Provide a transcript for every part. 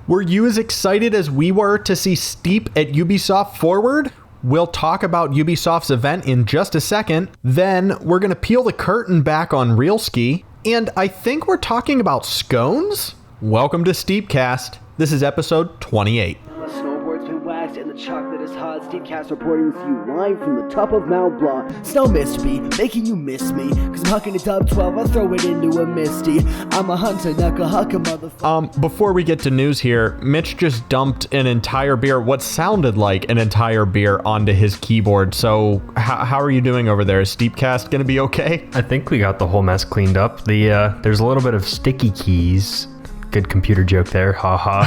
Were you as excited as we were to see Steep at Ubisoft Forward? We'll talk about Ubisoft's event in just a second. Then we're going to peel the curtain back on Real Ski. And I think we're talking about scones? Welcome to STEEPCAST. This is episode 28. The snowboard's been waxed and the chocolate is hot. STEEPCAST reporting to you live from the top of Mount Blanc. Snow mist me, making you miss me. Cause I'm hucking it up 12, I'll throw it into a misty. I'm a hunter, knuckle huck a motherfucker. Before we get to news here, Mitch just dumped an entire beer, what sounded like an entire beer, onto his keyboard. So how are you doing over there? Is STEEPCAST gonna be okay? I think we got the whole mess cleaned up. There's a little bit of sticky keys. Good computer joke there, haha.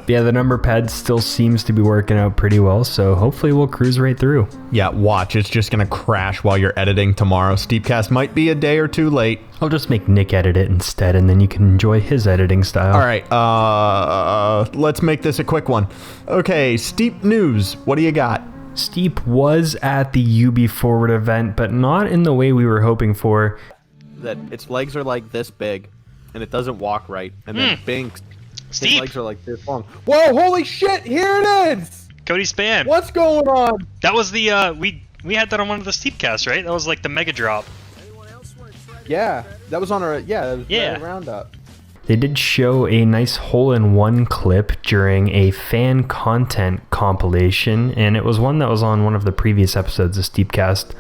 Yeah, the number pad still seems to be working out pretty well, so hopefully we'll cruise right through. Yeah, watch, it's just gonna crash while you're editing tomorrow. STEEPCAST might be a day or two late. I'll just make Nick edit it instead, and then you can enjoy his editing style. All right, let's make this a quick one. Okay, Steep news, what do you got? Steep was at the UB Forward event, but not in the way we were hoping for. That its legs are like this big. And it doesn't walk right, and then Binks, Steep. his legs are like this long. Whoa, holy shit, here it is! Cody Span. What's going on? That was the, we had that on one of the STEEPcasts, right? That was like the mega drop. Yeah, that was on our, Yeah. Roundup. They did show a nice hole-in-one clip during a fan content compilation, and it was one that was on one of the previous episodes of STEEPcast.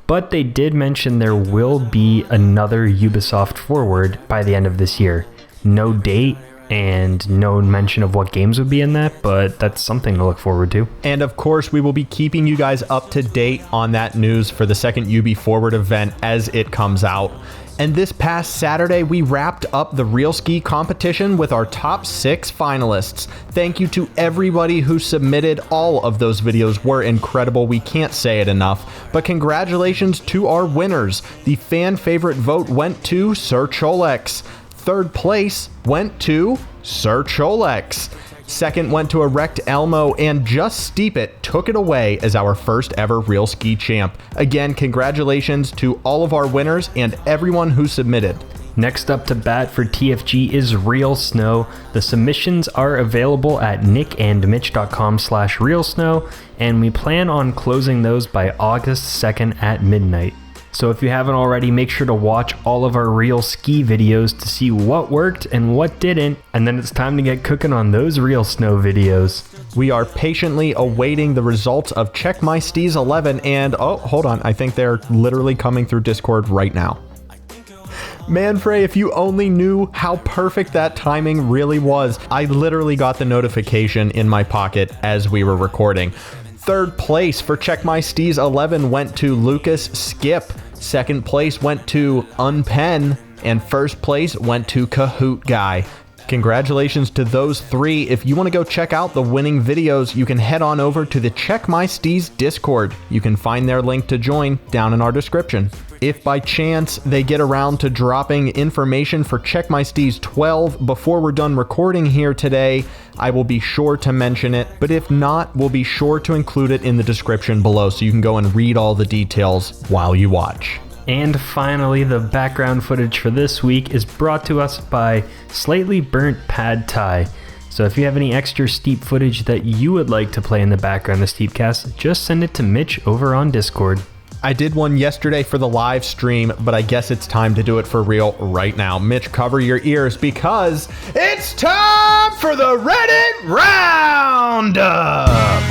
But they did mention there will be another Ubisoft Forward by the end of this year. No date and no mention of what games would be in that, but that's something to look forward to. And of course, we will be keeping you guys up to date on that news for the second UB Forward event as it comes out. And this past Saturday, we wrapped up the Real Ski competition with our top 6 finalists. Thank you to everybody who submitted. All of those videos were incredible. We can't say it enough. But congratulations to our winners. The fan favorite vote went to Sir Cholex. Third place went to Sir Cholex. Second went to Erect Elmo, and Just Steep It took it away as our first ever Real Ski champ. Again, congratulations to all of our winners and everyone who submitted. Next up to bat for TFG is Real Snow. The submissions are available at nickandmitch.com/realsnow, and we plan on closing those by August 2nd at midnight. So if you haven't already, make sure to watch all of our Real Ski videos to see what worked and what didn't, and then it's time to get cooking on those Real Snow videos. We are patiently awaiting the results of Check My Steez 11, and oh, hold on, I think they're literally coming through Discord right now. Manfrey, if you only knew how perfect that timing really was. I literally got the notification in my pocket as we were recording. Third place for Check My Steez 11 went to Lucas Skip. Second place went to Unpen, and first place went to Kahoot Guy. Congratulations to those 3. If you want to go check out the winning videos, you can head on over to the Check My Steez Discord. You can find their link to join down in our description. If by chance they get around to dropping information for Check My Steez 12 before we're done recording here today, I will be sure to mention it. But if not, we'll be sure to include it in the description below so you can go and read all the details while you watch. And finally, the background footage for this week is brought to us by Slightly Burnt Pad Thai. So if you have any extra Steep footage that you would like to play in the background of STEEPcast, just send it to Mitch over on Discord. I did one yesterday for the live stream, but I guess it's time to do it for real right now. Mitch, cover your ears because it's time for the Reddit Roundup!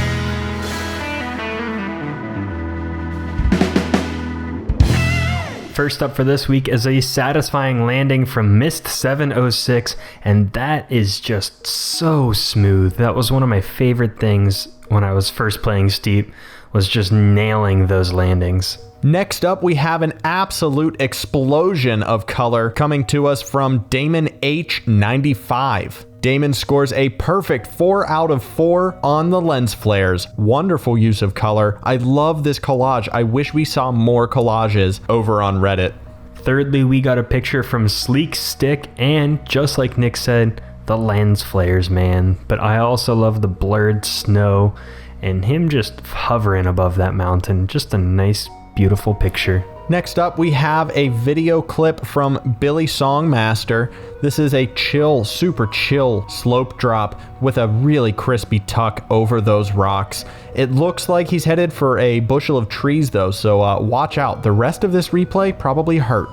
First up for this week is a satisfying landing from Mist706, and that is just so smooth. That was one of my favorite things when I was first playing Steep, was just nailing those landings. Next up, we have an absolute explosion of color coming to us from Damon H95. Damon scores a perfect 4 out of 4 on the lens flares. Wonderful use of color. I love this collage. I wish we saw more collages over on Reddit. Thirdly, we got a picture from Sleek Stick, and just like Nick said, the lens flares, man. But I also love the blurred snow and him just hovering above that mountain. Just a nice, beautiful picture. Next up, we have a video clip from Billy Songmaster. This is a chill, super chill slope drop with a really crispy tuck over those rocks. It looks like he's headed for a bushel of trees though, so watch out. The rest of this replay probably hurt.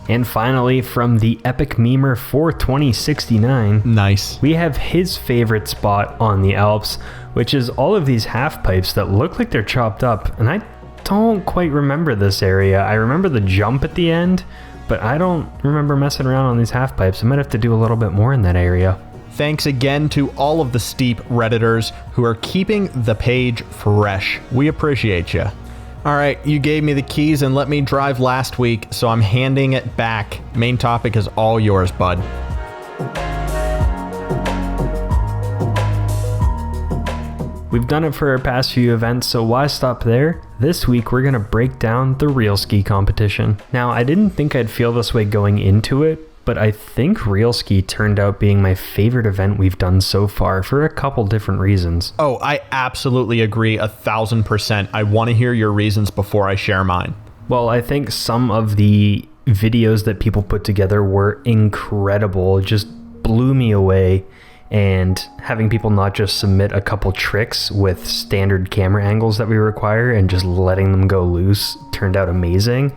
And finally, from the Epic Memer 42069, nice. We have his favorite spot on the Alps, which is all of these half pipes that look like they're chopped up. And I don't quite remember this area. I remember the jump at the end, but I don't remember messing around on these half pipes. I might have to do a little bit more in that area. Thanks again to all of the Steep Redditors who are keeping the page fresh. We appreciate you. All right, you gave me the keys and let me drive last week, so I'm handing it back. Main topic is all yours, bud. We've done it for our past few events, so why stop there? This week we're going to break down the Real Ski competition. Now, I didn't think I'd feel this way going into it, but I think Real Ski turned out being my favorite event we've done so far for a couple different reasons. Oh, I absolutely agree 1,000%. I want to hear your reasons before I share mine. Well, I think some of the videos that people put together were incredible. It just blew me away. And having people not just submit a couple tricks with standard camera angles that we require and just letting them go loose turned out amazing.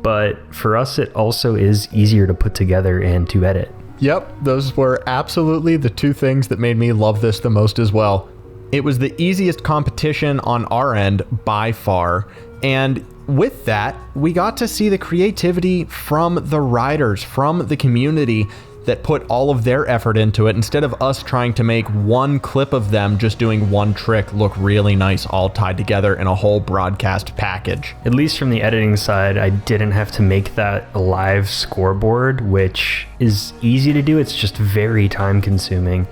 But for us, it also is easier to put together and to edit. Yep, those were absolutely the two things that made me love this the most as well. It was the easiest competition on our end by far. And with that, we got to see the creativity from the riders, from the community that put all of their effort into it, instead of us trying to make one clip of them just doing one trick look really nice all tied together in a whole broadcast package. At least from the editing side, I didn't have to make that live scoreboard, which is easy to do. It's just very time consuming.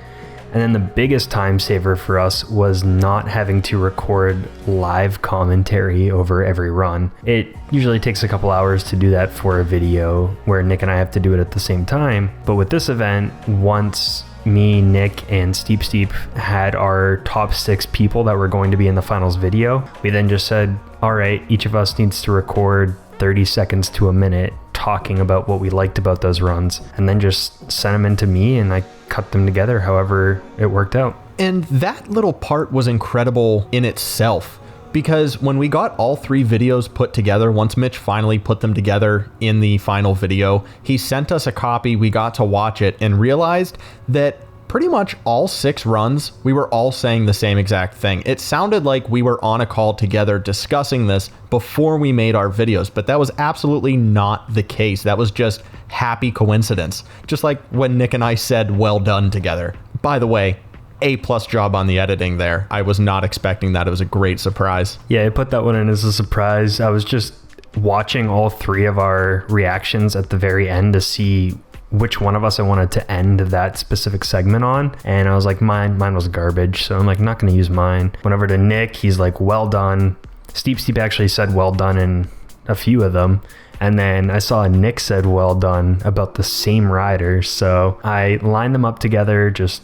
And then the biggest time saver for us was not having to record live commentary over every run. It usually takes a couple hours to do that for a video where Nick and I have to do it at the same time. But with this event, once me, Nick, and Steep had our top 6 people that were going to be in the finals video, we then just said, all right, each of us needs to record 30 seconds to a minute talking about what we liked about those runs, and then just sent them into me and I cut them together however it worked out. And that little part was incredible in itself, because when we got all 3 videos put together, once Mitch finally put them together in the final video, he sent us a copy, we got to watch it and realized that pretty much all 6 runs, we were all saying the same exact thing. It sounded like we were on a call together discussing this before we made our videos, but that was absolutely not the case. That was just happy coincidence. Just like when Nick and I said, well done together. By the way, A+ job on the editing there. I was not expecting that. It was a great surprise. Yeah, I put that one in as a surprise. I was just watching all 3 of our reactions at the very end to see which one of us I wanted to end that specific segment on, and I was like, mine was garbage, so I'm like, not going to use mine. Went over to Nick, he's like, well done. Steep actually said well done in a few of them, and then I saw Nick said well done about the same rider, so I lined them up together, just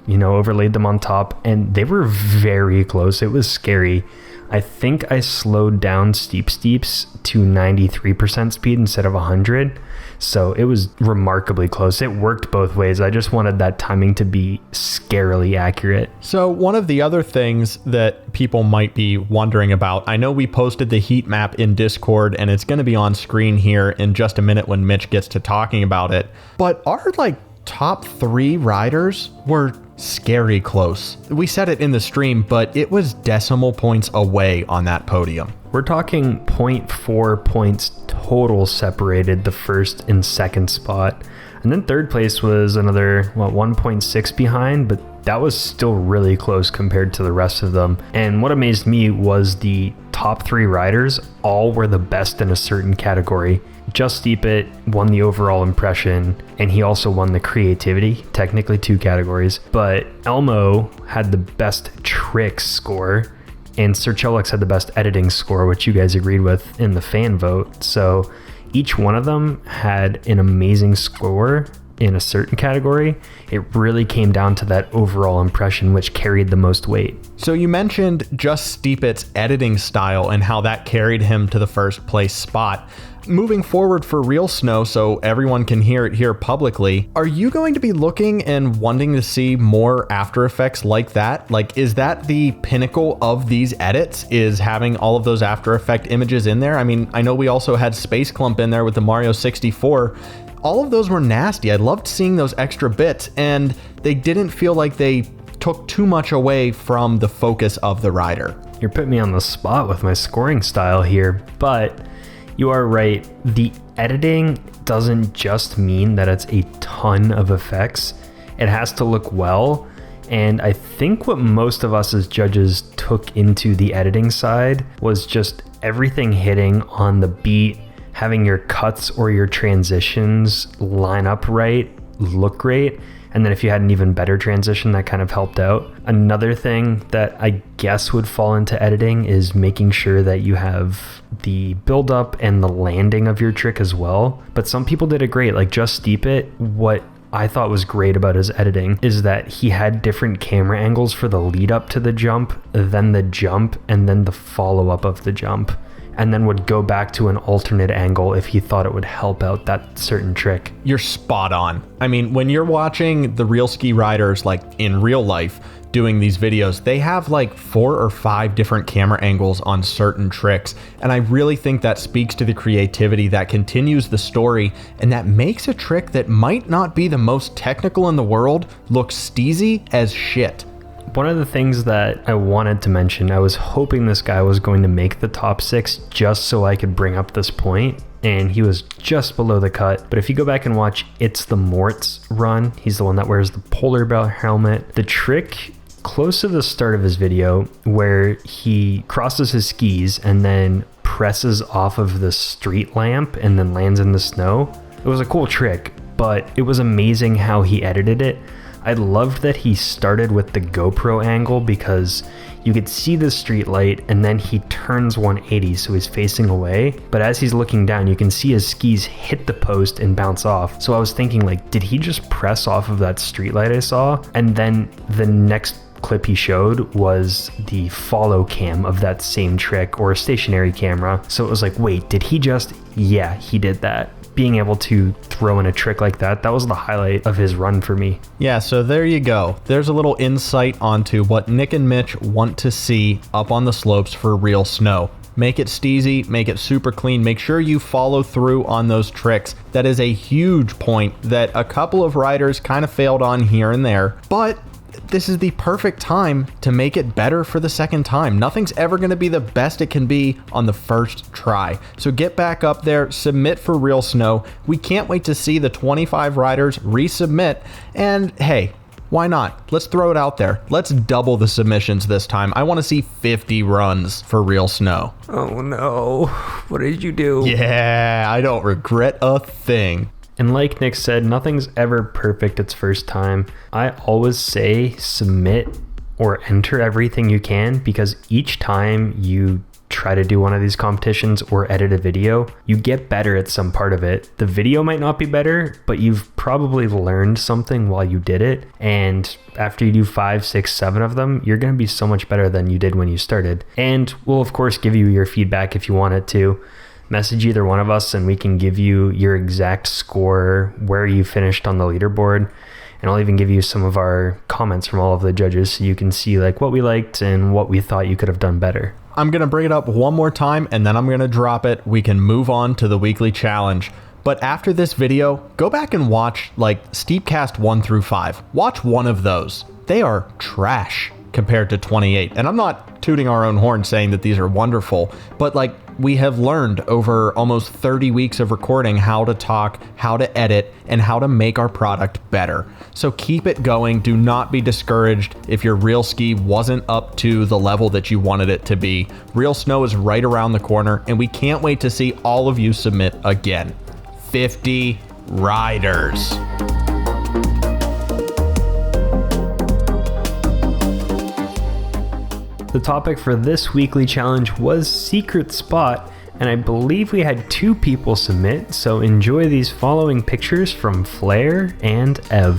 overlaid them on top, and they were very close. It was scary. I think I slowed down Steep's to 93% speed instead of 100. So it was remarkably close. It worked both ways. I just wanted that timing to be scarily accurate. So one of the other things that people might be wondering about, I know we posted the heat map in Discord and it's going to be on screen here in just a minute when Mitch gets to talking about it, but our top 3 riders were scary close. We said it in the stream, but it was decimal points away on that podium. We're talking 0.4 points total separated the first and second spot. And then third place was another 1.6 behind, but that was still really close compared to the rest of them. And what amazed me was the top 3 riders all were the best in a certain category. Just Steep It won the overall impression, and he also won the creativity, technically 2 categories. But Elmo had the best tricks score, and Sir Cholix had the best editing score, which you guys agreed with in the fan vote. So each one of them had an amazing score, in a certain category. It really came down to that overall impression, which carried the most weight. So you mentioned Just Steepit's editing style and how that carried him to the first place spot. Moving forward for Real Snow, so everyone can hear it here publicly, are you going to be looking and wanting to see more After Effects like that? Like, is that the pinnacle of these edits, is having all of those After Effect images in there? I mean, I know we also had Space Clump in there with the Mario 64. All of those were nasty. I loved seeing those extra bits, and they didn't feel like they took too much away from the focus of the rider. You're putting me on the spot with my scoring style here, but you are right. The editing doesn't just mean that it's a ton of effects. It has to look well. And I think what most of us as judges took into the editing side was just everything hitting on the beat, having your cuts or your transitions line up right, look great. And then if you had an even better transition, that kind of helped out. Another thing that I guess would fall into editing is making sure that you have the build up and the landing of your trick as well. But some people did it great, like Just Steepit. What I thought was great about his editing is that he had different camera angles for the lead up to the jump, then the jump, and then the follow up of the jump, and then would go back to an alternate angle if he thought it would help out that certain trick. You're spot on. I mean, when you're watching the real ski riders, like in real life, doing these videos, they have like 4 or 5 different camera angles on certain tricks. And I really think that speaks to the creativity that continues the story and that makes a trick that might not be the most technical in the world look steezy as shit. One of the things that I wanted to mention, I was hoping this guy was going to make the top 6 just so I could bring up this point, and he was just below the cut. But if you go back and watch It's the Mort's run, he's the one that wears the polar bear helmet. The trick close to the start of his video where he crosses his skis and then presses off of the street lamp and then lands in the snow. It was a cool trick, but it was amazing how he edited it. I loved that he started with the GoPro angle because you could see the street light and then he turns 180 so he's facing away, but as he's looking down you can see his skis hit the post and bounce off. So I was thinking, like, did he just press off of that street light I saw? And then the next clip he showed was the follow cam of that same trick, or a stationary camera. So it was like, wait, did he just? Yeah, he did that. Being able to throw in a trick like that was the highlight of his run for me. Yeah, so there you go. There's a little insight onto what Nick and Mitch want to see up on the slopes for Real Snow. Make it steezy, make it super clean, make sure you follow through on those tricks. That is a huge point that a couple of riders kind of failed on here and there, but this is the perfect time to make it better for the second time. Nothing's ever going to be the best it can be on the first try. So get back up there, submit for Real Snow. We can't wait to see the 25 riders resubmit. And hey, why not? Let's throw it out there. Let's double the submissions this time. I want to see 50 runs for Real Snow. Oh no, what did you do? Yeah, I don't regret a thing. And like Nick said, nothing's ever perfect its first time. I always say submit or enter everything you can, because each time you try to do one of these competitions or edit a video, you get better at some part of it. The video might not be better, but you've probably learned something while you did it. And after you do 5, 6, 7 of them, you're going to be so much better than you did when you started. And we'll of course give you your feedback if you want it to. Message either one of us and we can give you your exact score, where you finished on the leaderboard, and I'll even give you some of our comments from all of the judges so you can see like what we liked and what we thought you could have done better. I'm going to bring it up one more time and then I'm going to drop it. We can move on to the weekly challenge. But after this video, go back and watch like STEEPCAST 1 through 5. Watch one of those. They are trash compared to 28. And I'm not tooting our own horn saying that these are wonderful, but like, we have learned over almost 30 weeks of recording how to talk, how to edit, and how to make our product better. So keep it going. Do not be discouraged if your Real Ski wasn't up to the level that you wanted it to be. Real Snow is right around the corner, and we can't wait to see all of you submit again. 50 riders. The topic for this weekly challenge was Secret Spot, and I believe we had 2 people submit, so enjoy these following pictures from Flair and Ev.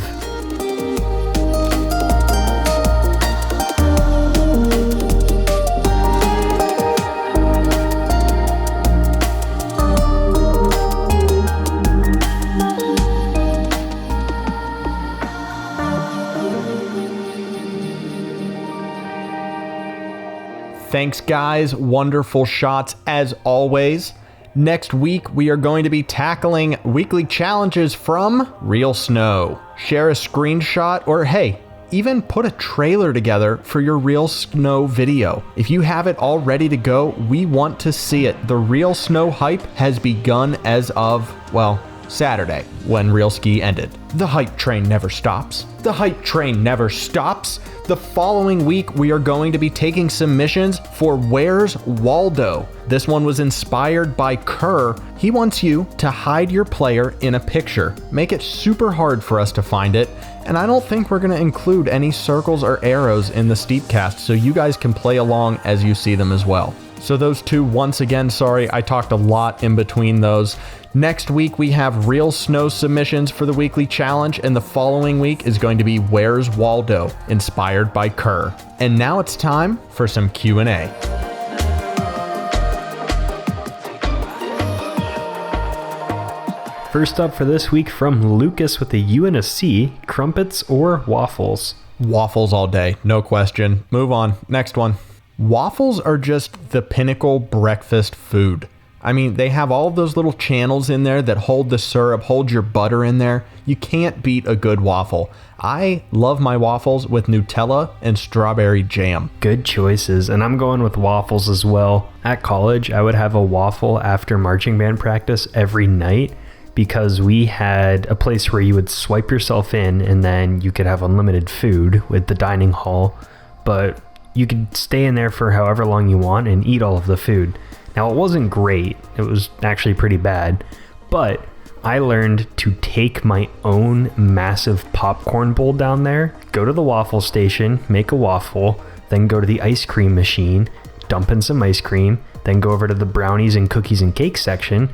Thanks, guys. Wonderful shots as always. Next week, we are going to be tackling weekly challenges from Real Snow. Share a screenshot or, hey, even put a trailer together for your Real Snow video. If you have it all ready to go, we want to see it. The Real Snow hype has begun as of, well, Saturday, when Real Ski ended. The hype train never stops. The hype train never stops. The following week, we are going to be taking submissions for Where's Waldo? This one was inspired by Kerr. He wants you to hide your player in a picture. Make it super hard for us to find it. And I don't think we're going to include any circles or arrows in the STEEPCAST, so you guys can play along as you see them as well. So those 2, once again, sorry, I talked a lot in between those. Next week, we have Real Snow submissions for the weekly challenge, and the following week is going to be Where's Waldo, inspired by Kerr. And now it's time for some Q&A. First up for this week from Lucas with a U and a C, crumpets or waffles? Waffles all day, no question. Move on, next one. Waffles are just the pinnacle breakfast food. I mean, they have all of those little channels in there that hold the syrup, hold your butter in there. You can't beat a good waffle. I love my waffles with Nutella and strawberry jam. Good choices, and I'm going with waffles as well. At college, I would have a waffle after marching band practice every night because we had a place where you would swipe yourself in and then you could have unlimited food with the dining hall, but you could stay in there for however long you want and eat all of the food. Now, it wasn't great. It was actually pretty bad, but I learned to take my own massive popcorn bowl down there, go to the waffle station, make a waffle, then go to the ice cream machine, dump in some ice cream, then go over to the brownies and cookies and cake section,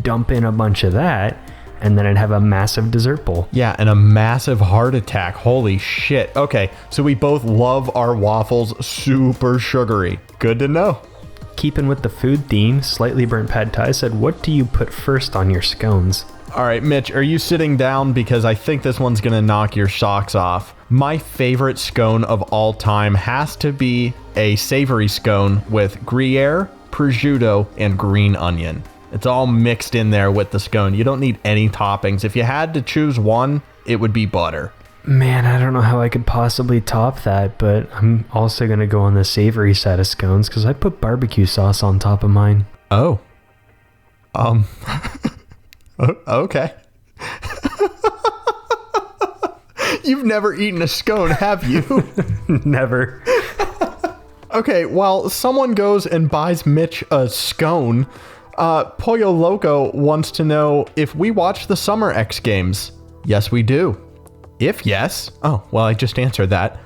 dump in a bunch of that, and then I'd have a massive dessert bowl. Yeah, and a massive heart attack. Holy shit. Okay, so we both love our waffles super sugary. Good to know. Keeping with the food theme, Slightly Burnt Pad Thai said, what do you put first on your scones? All right, Mitch, are you sitting down? Because I think this one's going to knock your socks off. My favorite scone of all time has to be a savory scone with Gruyere, prosciutto, and green onion. It's all mixed in there with the scone. You don't need any toppings. If you had to choose one, it would be butter. Man, I don't know how I could possibly top that, but I'm also going to go on the savory side of scones because I put barbecue sauce on top of mine. Oh. Okay. You've never eaten a scone, have you? Never. Okay, while someone goes and buys Mitch a scone, Pollo Loco wants to know if we watch the Summer X Games. Yes, we do. If yes, oh, well, I just answered that.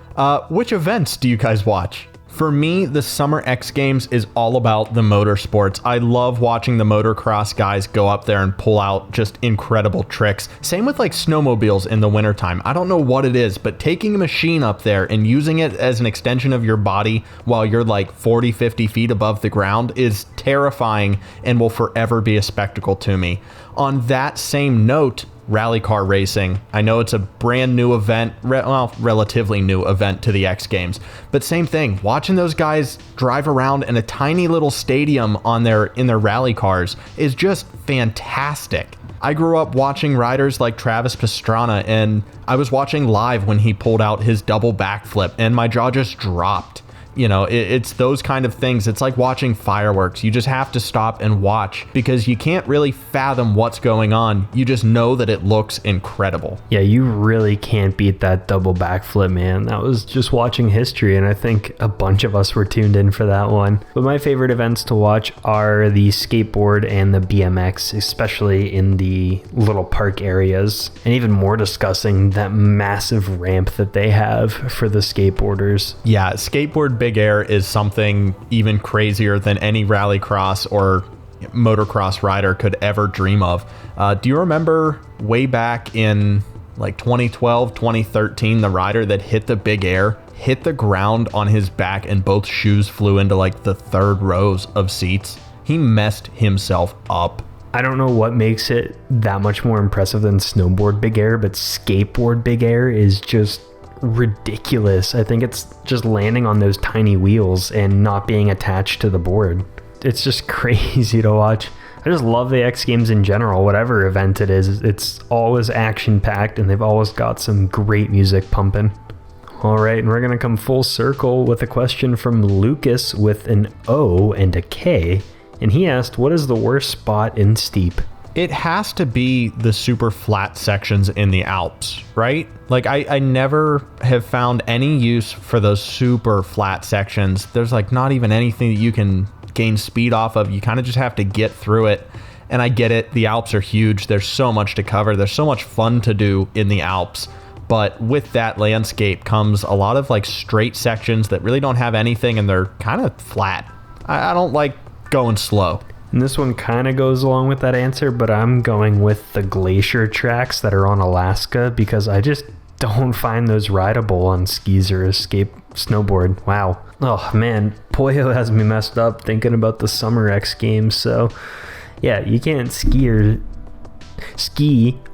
Which events do you guys watch? For me, the Summer X Games is all about the motorsports. I love watching the motocross guys go up there and pull out just incredible tricks. Same with like snowmobiles in the wintertime. I don't know what it is, but taking a machine up there and using it as an extension of your body while you're like 40, 50 feet above the ground is terrifying and will forever be a spectacle to me. On that same note, rally car racing. I know it's a brand new event, relatively new event to the X Games, but same thing. Watching those guys drive around in a tiny little stadium in their rally cars is just fantastic. I grew up watching riders like Travis Pastrana, and I was watching live when he pulled out his double backflip, and my jaw just dropped. You know, it's those kind of things. It's like watching fireworks. You just have to stop and watch because you can't really fathom what's going on. You just know that it looks incredible. Yeah, you really can't beat that double backflip, man. That was just watching history, and I think a bunch of us were tuned in for that one. But my favorite events to watch are the skateboard and the BMX, especially in the little park areas, and even more discussing that massive ramp that they have for the skateboarders. Yeah, skateboard Big Air is something even crazier than any rallycross or motocross rider could ever dream of. Do you remember way back in like 2012, 2013, the rider that hit the big air, hit the ground on his back and both shoes flew into like the third rows of seats? He messed himself up. I don't know what makes it that much more impressive than snowboard big air, but skateboard big air is just ridiculous. I think it's just landing on those tiny wheels and not being attached to the board. It's just crazy to watch. I just love the X Games in general, whatever event it is. It's always action-packed, and they've always got some great music pumping. All right, and we're going to come full circle with a question from Lucas with an O and a K, and he asked, what is the worst spot in Steep? It has to be the super flat sections in the Alps, right? Like, I never have found any use for those super flat sections. There's like not even anything that you can gain speed off of. You kind of just have to get through it. And I get it. The Alps are huge. There's so much to cover. There's so much fun to do in the Alps. But with that landscape comes a lot of like straight sections that really don't have anything, and they're kind of flat. I don't like going slow. And this one kind of goes along with that answer, but I'm going with the glacier tracks that are on Alaska because I just don't find those rideable on skis or snowboard. Wow. Oh man, Pollo has me messed up thinking about the Summer X Games. So yeah, you can't ski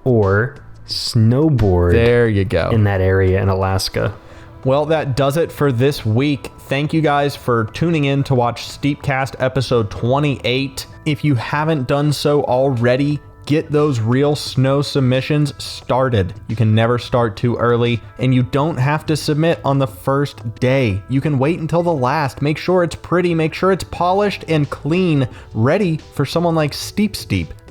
or snowboard. There you go. In that area in Alaska. Well, that does it for this week. Thank you guys for tuning in to watch STEEPCAST episode 28. If you haven't done so already, get those real snow submissions started. You can never start too early, and you don't have to submit on the first day. You can wait until the last. Make sure it's pretty, make sure it's polished and clean, ready for someone like Steep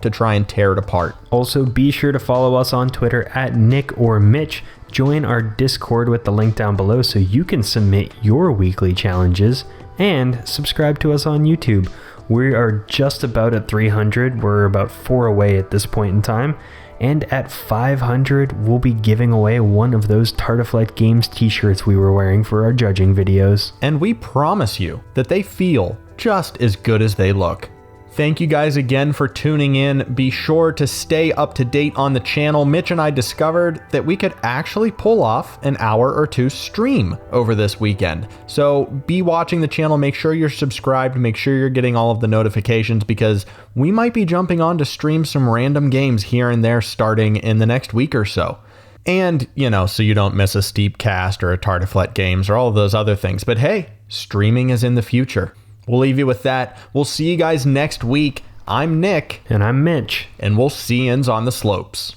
to try and tear it apart. Also, be sure to follow us on Twitter at Nick or Mitch. Join our Discord with the link down below so you can submit your weekly challenges, and subscribe to us on YouTube. We are just about at 300. We're about 4 away at this point in time. And at 500, we'll be giving away one of those Tartiflette Games t-shirts we were wearing for our judging videos. And we promise you that they feel just as good as they look. Thank you guys again for tuning in. Be sure to stay up to date on the channel. Mitch and I discovered that we could actually pull off an hour or two stream over this weekend. So be watching the channel. Make sure you're subscribed. Make sure you're getting all of the notifications, because we might be jumping on to stream some random games here and there starting in the next week or so. And, so you don't miss a STEEPCAST or a Tartiflette Games or all of those other things. But hey, streaming is in the future. We'll leave you with that. We'll see you guys next week. I'm Nick. And I'm Mitch. And we'll see yous on the slopes.